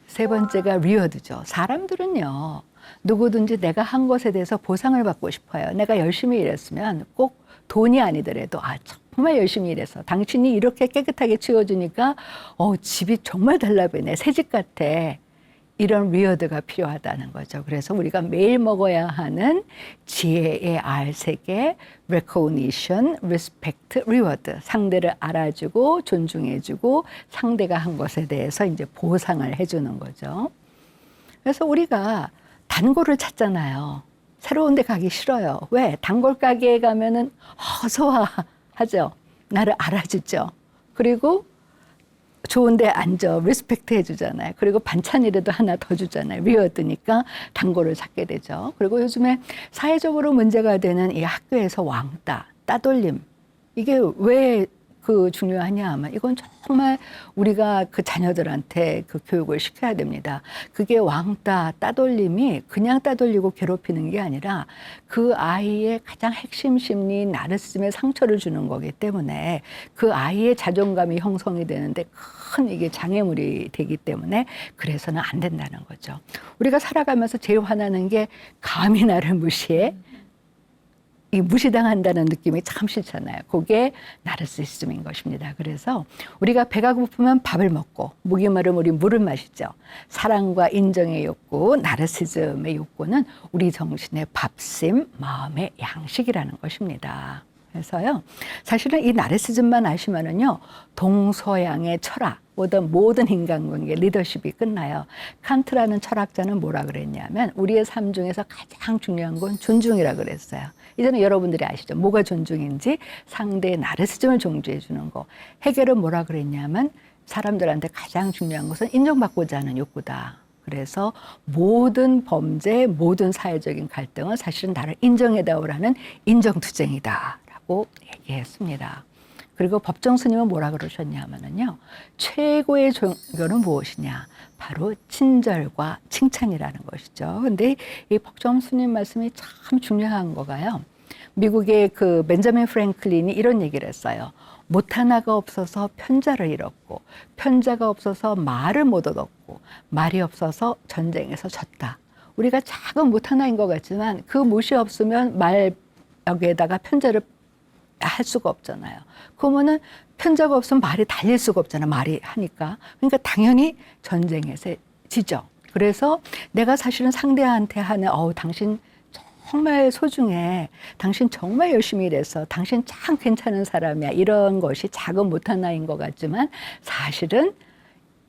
세 번째가 리워드죠. 사람들은요. 누구든지 내가 한 것에 대해서 보상을 받고 싶어요. 내가 열심히 일했으면 꼭 돈이 아니더라도 정말 열심히 일해서 당신이 이렇게 깨끗하게 치워주니까 집이 정말 달라보이네. 새집 같아. 이런 리워드가 필요하다는 거죠. 그래서 우리가 매일 먹어야 하는 지혜의 R3개, recognition, respect, reward. 상대를 알아주고 존중해주고 상대가 한 것에 대해서 이제 보상을 해주는 거죠. 그래서 우리가 단골을 찾잖아요. 새로운 데 가기 싫어요. 왜? 단골 가게에 가면은 어서 와 하죠. 나를 알아주죠. 그리고 좋은데 앉아 리스펙트 해주잖아요. 그리고 반찬이라도 하나 더 주잖아요. 리워드니까 단골을 찾게 되죠. 그리고 요즘에 사회적으로 문제가 되는 이 학교에서 왕따, 따돌림. 이게 왜 그 중요하냐 하면 이건 정말 우리가 그 자녀들한테 그 교육을 시켜야 됩니다. 그게 왕따, 따돌림이 그냥 따돌리고 괴롭히는 게 아니라 그 아이의 가장 핵심 심리 나르시즘에 상처를 주는 거기 때문에 그 아이의 자존감이 형성이 되는데 큰 이게 장애물이 되기 때문에 그래서는 안 된다는 거죠. 우리가 살아가면서 제일 화나는 게 감히 나를 무시해? 이 무시당한다는 느낌이 참 싫잖아요. 그게 나르시시즘인 것입니다. 그래서 우리가 배가 고프면 밥을 먹고 목이 마르면 우리 물을 마시죠. 사랑과 인정의 욕구, 나르시즘의 욕구는 우리 정신의 밥심, 마음의 양식이라는 것입니다. 그래서요, 사실은 이 나르시즘만 아시면은요, 동서양의 철학, 모든 인간관계, 리더십이 끝나요. 칸트라는 철학자는 뭐라 그랬냐면 우리의 삶 중에서 가장 중요한 건 존중이라 그랬어요. 이제는 여러분들이 아시죠? 뭐가 존중인지 상대의 나르시즘을 존중해 주는 거. 헤겔은 뭐라 그랬냐면 사람들한테 가장 중요한 것은 인정받고자 하는 욕구다. 그래서 모든 범죄, 모든 사회적인 갈등은 사실은 나를 인정해다오라는 인정투쟁이다라고 얘기했습니다. 그리고 법정 스님은 뭐라 그러셨냐면요. 최고의 종교는 무엇이냐? 바로 친절과 칭찬이라는 것이죠. 근데 이 법정 스님 말씀이 참 중요한 거가요. 미국의 그 벤자민 프랭클린이 이런 얘기를 했어요. 못 하나가 없어서 편자를 잃었고, 편자가 없어서 말을 못 얻었고, 말이 없어서 전쟁에서 졌다. 우리가 작은 못 하나인 것 같지만 그 못이 없으면 말 여기에다가 편자를 할 수가 없잖아요. 그러면은 편자가 없으면 말이 달릴 수가 없잖아요. 말이 하니까. 그러니까 당연히 전쟁에서 지죠. 그래서 내가 사실은 상대한테 하는 당신 정말 소중해. 당신 정말 열심히 일해서 당신 참 괜찮은 사람이야. 이런 것이 작은 못하나인 것 같지만 사실은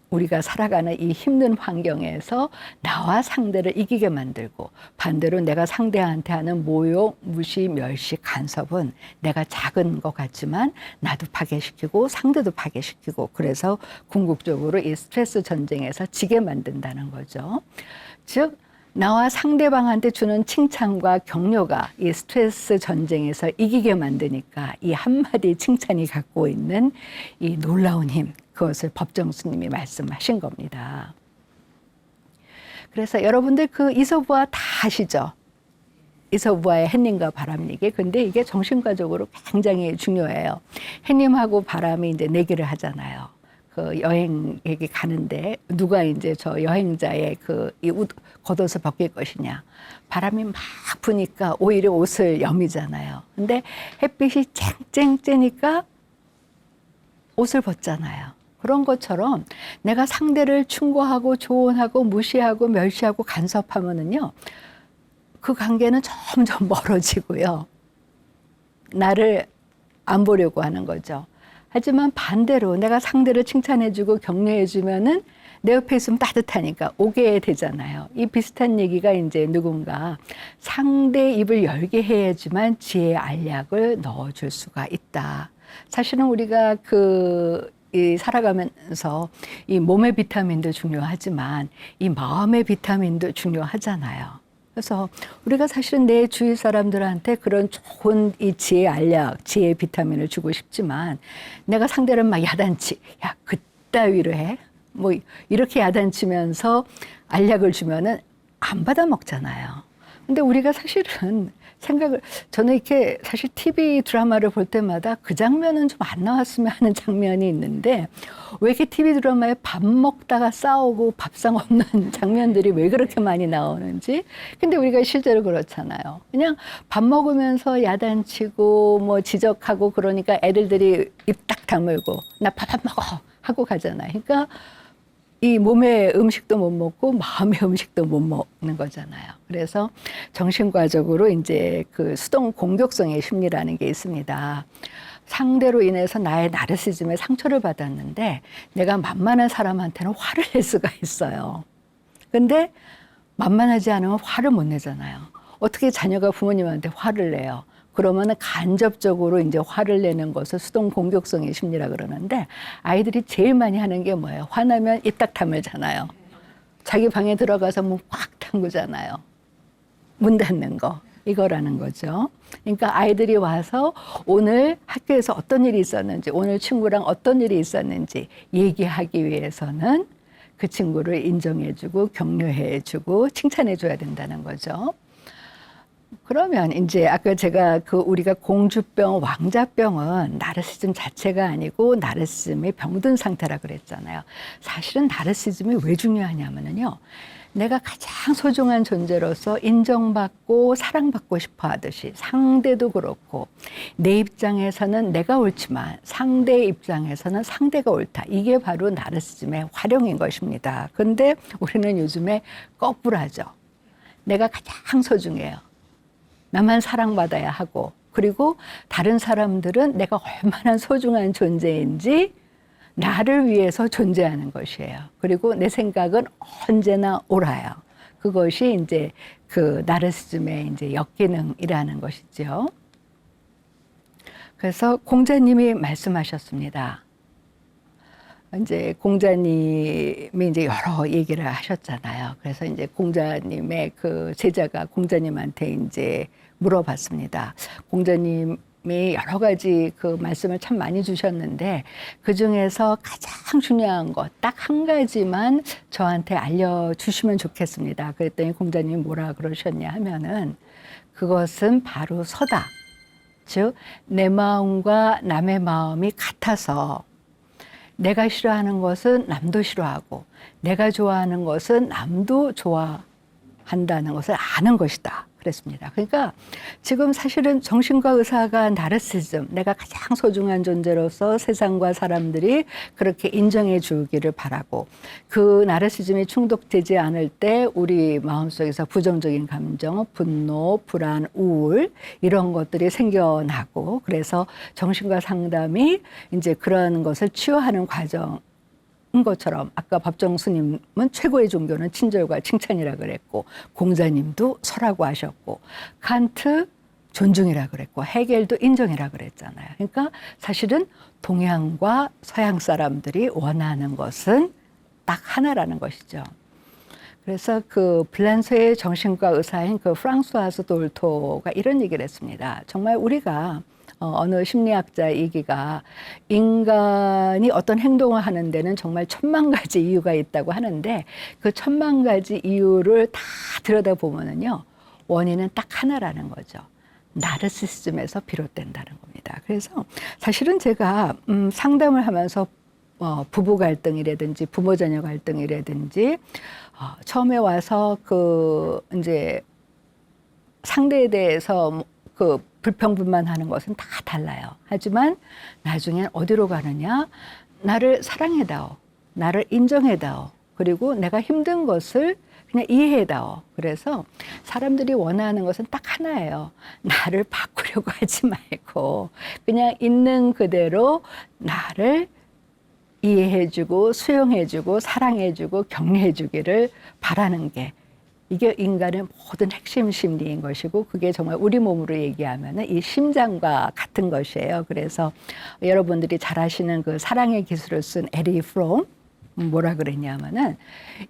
우리가 살아가는 이 힘든 환경에서 나와 상대를 이기게 만들고 반대로 내가 상대한테 하는 모욕, 무시, 멸시, 간섭은 내가 작은 것 같지만 나도 파괴시키고 상대도 파괴시키고 그래서 궁극적으로 이 스트레스 전쟁에서 지게 만든다는 거죠. 즉 나와 상대방한테 주는 칭찬과 격려가 이 스트레스 전쟁에서 이기게 만드니까 이 한마디 칭찬이 갖고 있는 이 놀라운 힘, 그것을 법정 스님이 말씀하신 겁니다. 그래서 여러분들 그 이솝우화 다 아시죠? 이솝우화의 햇님과 바람 얘기. 근데 이게 정신과적으로 굉장히 중요해요. 햇님하고 바람이 이제 내기를 하잖아요. 그 여행객이 가는데 누가 이제 저 여행자의 이 겉옷을 벗길 것이냐. 바람이 막 부니까 오히려 옷을 여미잖아요. 근데 햇빛이 쨍쨍 쬐니까 옷을 벗잖아요. 그런 것처럼 내가 상대를 충고하고 조언하고 무시하고 멸시하고 간섭하면은요, 그 관계는 점점 멀어지고요. 나를 안 보려고 하는 거죠. 하지만 반대로 내가 상대를 칭찬해주고 격려해주면은 내 옆에 있으면 따뜻하니까 오게 되잖아요. 이 비슷한 얘기가 이제 누군가 상대의 입을 열게 해야지만 지혜의 알약을 넣어줄 수가 있다. 사실은 우리가 이 살아가면서 이 몸의 비타민도 중요하지만 이 마음의 비타민도 중요하잖아요. 그래서 우리가 사실은 내 주위 사람들한테 그런 좋은 이 지혜의 알약, 지혜의 비타민을 주고 싶지만 내가 상대를 막 야단치, 야, 그따위로 해? 뭐 이렇게 야단치면서 알약을 주면은 안 받아 먹잖아요. 근데 우리가 사실은 저는 이렇게 사실 TV 드라마를 볼 때마다 그 장면은 좀 안 나왔으면 하는 장면이 있는데 왜 이렇게 TV 드라마에 밥 먹다가 싸우고 밥상 없는 장면들이 왜 그렇게 많이 나오는지. 근데 우리가 실제로 그렇잖아요. 그냥 밥 먹으면서 야단치고 뭐 지적하고 그러니까 애들들이 입 딱 다물고 나 밥 안 먹어 하고 가잖아요. 그러니까 이 몸의 음식도 못 먹고 마음의 음식도 못 먹는 거잖아요. 그래서 정신과적으로 이제 그 수동 공격성의 심리라는 게 있습니다. 상대로 인해서 나의 나르시즘에 상처를 받았는데 내가 만만한 사람한테는 화를 낼 수가 있어요. 근데 만만하지 않으면 화를 못 내잖아요. 어떻게 자녀가 부모님한테 화를 내요? 그러면 간접적으로 이제 화를 내는 것을 수동 공격성의 심리라 그러는데 아이들이 제일 많이 하는 게 뭐예요? 화나면 입 딱 다물잖아요. 자기 방에 들어가서 문 꽉 잠그잖아요. 문 닫는 거. 이거라는 거죠. 그러니까 아이들이 와서 오늘 학교에서 어떤 일이 있었는지, 오늘 친구랑 어떤 일이 있었는지 얘기하기 위해서는 그 친구를 인정해주고 격려해주고 칭찬해줘야 된다는 거죠. 그러면 이제 아까 제가 우리가 공주병, 왕자병은 나르시즘 자체가 아니고 나르시즘이 병든 상태라 그랬잖아요. 사실은 나르시즘이 왜 중요하냐면요. 내가 가장 소중한 존재로서 인정받고 사랑받고 싶어 하듯이 상대도 그렇고 내 입장에서는 내가 옳지만 상대 입장에서는 상대가 옳다. 이게 바로 나르시즘의 활용인 것입니다. 근데 우리는 요즘에 거꾸로하죠. 내가 가장 소중해요. 나만 사랑받아야 하고 그리고 다른 사람들은 내가 얼마나 소중한 존재인지 나를 위해서 존재하는 것이에요. 그리고 내 생각은 언제나 옳아요. 그것이 이제 그 나르시즘의 이제 역기능이라는 것이죠. 그래서 공자님이 말씀하셨습니다. 이제 공자님이 이제 여러 얘기를 하셨잖아요. 그래서 이제 공자님의 그 제자가 공자님한테 이제 물어봤습니다. 공자님이 여러 가지 그 말씀을 참 많이 주셨는데 그 중에서 가장 중요한 것 딱 한 가지만 저한테 알려주시면 좋겠습니다. 그랬더니 공자님이 뭐라 그러셨냐 하면은 그것은 바로 서다. 즉, 내 마음과 남의 마음이 같아서 내가 싫어하는 것은 남도 싫어하고 내가 좋아하는 것은 남도 좋아한다는 것을 아는 것이다. 그랬습니다. 그러니까 지금 사실은 정신과 의사가 나르시즘, 내가 가장 소중한 존재로서 세상과 사람들이 그렇게 인정해 주기를 바라고 그 나르시즘이 충족되지 않을 때 우리 마음속에서 부정적인 감정, 분노, 불안, 우울 이런 것들이 생겨나고 그래서 정신과 상담이 이제 그런 것을 치유하는 과정 것처럼 아까 법정 스님은 최고의 종교는 친절과 칭찬이라 그랬고 공자님도 설하고 하셨고 칸트 존중이라 그랬고 헤겔도 인정이라 그랬잖아요. 그러니까 사실은 동양과 서양 사람들이 원하는 것은 딱 하나라는 것이죠. 그래서 그 블란서의 정신과 의사인 그 프랑수아스 돌토가 이런 얘기를 했습니다. 정말 우리가 어느 심리학자 얘기가 인간이 어떤 행동을 하는 데는 정말 1000만 가지 이유가 있다고 하는데 그 1000만 가지 이유를 다 들여다보면은요 원인은 딱 하나라는 거죠. 나르시즘에서 비롯된다는 겁니다. 그래서 사실은 제가 상담을 하면서 부부 갈등이라든지 부모 자녀 갈등이라든지 처음에 와서 그 이제 상대에 대해서 그 불평불만하는 것은 다 달라요. 하지만 나중엔 어디로 가느냐? 나를 사랑해다오, 나를 인정해다오, 그리고 내가 힘든 것을 그냥 이해해다오. 그래서 사람들이 원하는 것은 딱 하나예요. 나를 바꾸려고 하지 말고 그냥 있는 그대로 나를 이해해주고 수용해주고 사랑해주고 격려해주기를 바라는 게 이게 인간의 모든 핵심 심리인 것이고 그게 정말 우리 몸으로 얘기하면은 이 심장과 같은 것이에요. 그래서 여러분들이 잘 아시는 그 사랑의 기술을 쓴 에리 프롬 뭐라 그랬냐면은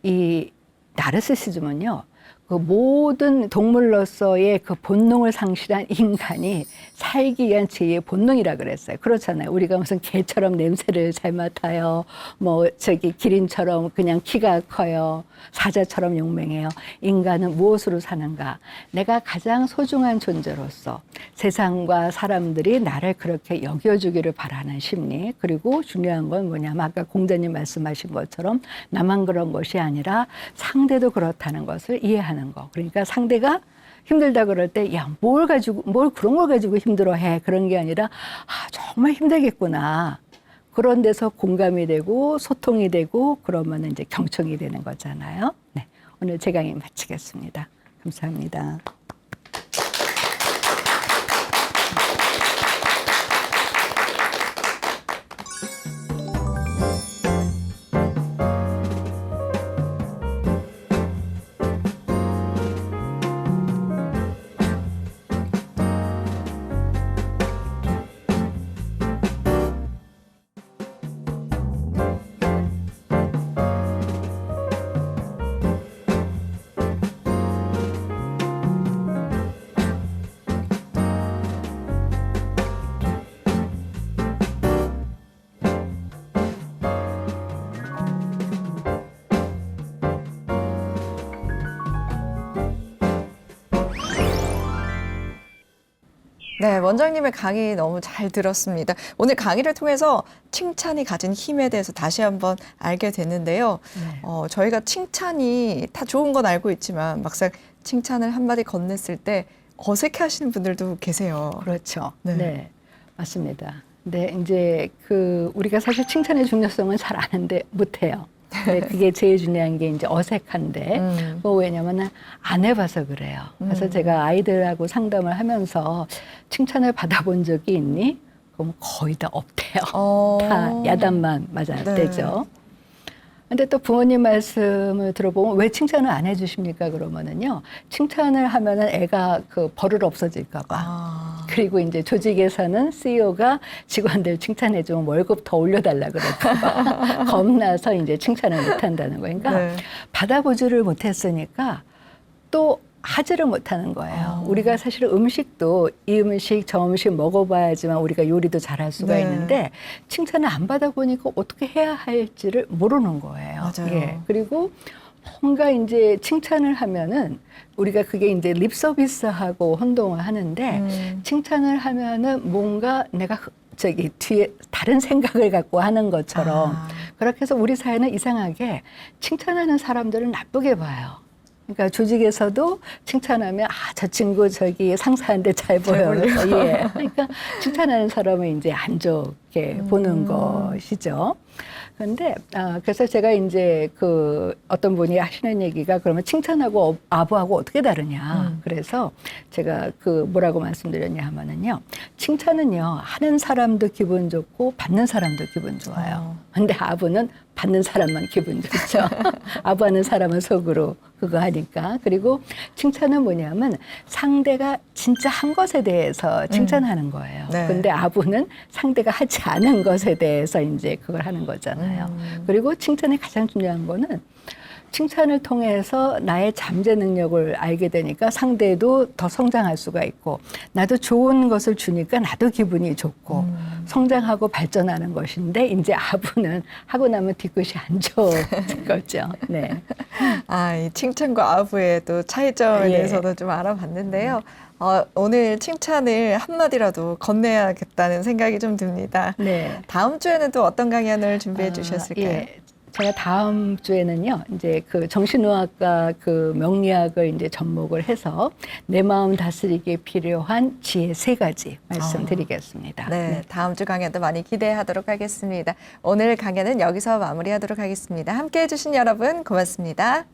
이 나르시시즘은요. 그 모든 동물로서의 그 본능을 상실한 인간이 살기 위한 제2의 본능이라 그랬어요. 그렇잖아요. 우리가 무슨 개처럼 냄새를 잘 맡아요. 뭐 저기 기린처럼 그냥 키가 커요. 사자처럼 용맹해요. 인간은 무엇으로 사는가? 내가 가장 소중한 존재로서 세상과 사람들이 나를 그렇게 여겨주기를 바라는 심리. 그리고 중요한 건 뭐냐면 아까 공자님 말씀하신 것처럼 나만 그런 것이 아니라 상대도 그렇다는 것을 이해하는 거. 그러니까 상대가 힘들다 그럴 때, 야, 뭘 그런 걸 가지고 힘들어해. 그런 게 아니라, 정말 힘들겠구나. 그런 데서 공감이 되고, 소통이 되고, 그러면 이제 경청이 되는 거잖아요. 네. 오늘 제 강의 마치겠습니다. 감사합니다. 네, 원장님의 강의 너무 잘 들었습니다. 오늘 강의를 통해서 칭찬이 가진 힘에 대해서 다시 한번 알게 됐는데요. 네. 저희가 칭찬이 다 좋은 건 알고 있지만 막상 칭찬을 한마디 건넸을 때 어색해 하시는 분들도 계세요. 그렇죠. 네. 네. 맞습니다. 근데 이제 우리가 사실 칭찬의 중요성은 잘 아는데 못해요. 네, 그게 제일 중요한 게 이제 어색한데, 왜냐면은 안 해봐서 그래요. 그래서 제가 아이들하고 상담을 하면서 칭찬을 받아본 적이 있니? 그럼 거의 다 없대요. 다 야단만 맞았대죠. 근데 또 부모님 말씀을 들어보면 왜 칭찬을 안 해주십니까? 그러면은요, 칭찬을 하면은 애가 그 버릇 없어질까봐. 그리고 이제 조직에서는 CEO가 직원들 칭찬해주면 월급 더 올려달라 그럴까봐 겁나서 이제 칭찬을 못 한다는 거예요. 그러니까 네. 받아보지를 못했으니까 또 하지를 못하는 거예요. 우리가 사실 음식도 이 음식 저 음식 먹어봐야지만 우리가 요리도 잘할 수가 네. 있는데 칭찬을 안 받아보니까 어떻게 해야 할지를 모르는 거예요. 맞아요. 예. 그리고 뭔가 이제 칭찬을 하면은 우리가 그게 이제 립 서비스하고 혼동을 하는데 칭찬을 하면은 뭔가 내가 저기 뒤에 다른 생각을 갖고 하는 것처럼 그렇게 해서 우리 사회는 이상하게 칭찬하는 사람들을 나쁘게 봐요. 그러니까 조직에서도 칭찬하면 저 친구 저기 상사한테 잘 보여요. 예. 그러니까 칭찬하는 사람은 이제 안 좋게 보는 것이죠. 그런데 그래서 제가 이제 어떤 분이 하시는 얘기가 그러면 칭찬하고 아부하고 어떻게 다르냐. 그래서 제가 뭐라고 말씀드렸냐 하면은요. 칭찬은요. 하는 사람도 기분 좋고 받는 사람도 기분 좋아요. 근데 아부는 받는 사람만 기분 좋죠. 아부하는 사람은 속으로 그거 하니까. 그리고 칭찬은 뭐냐면 상대가 진짜 한 것에 대해서 칭찬하는 거예요. 네. 근데 아부는 상대가 하지 않은 것에 대해서 이제 그걸 하는 거잖아요. 그리고 칭찬의 가장 중요한 거는 칭찬을 통해서 나의 잠재 능력을 알게 되니까 상대도 더 성장할 수가 있고 나도 좋은 것을 주니까 나도 기분이 좋고 성장하고 발전하는 것인데 이제 아부는 하고 나면 뒤끝이 안 좋은 거죠. 네. 이 칭찬과 아부의 또 차이점에 예. 대해서도 좀 알아봤는데요. 오늘 칭찬을 한마디라도 건네야겠다는 생각이 좀 듭니다. 네. 다음 주에는 또 어떤 강연을 준비해 주셨을까요? 예. 제가 다음 주에는요, 이제 그 정신의학과 그 명리학을 이제 접목을 해서 내 마음 다스리기에 필요한 지혜 3가지 말씀드리겠습니다. 네, 다음 주 강연도 많이 기대하도록 하겠습니다. 오늘 강연은 여기서 마무리하도록 하겠습니다. 함께해 주신 여러분 고맙습니다.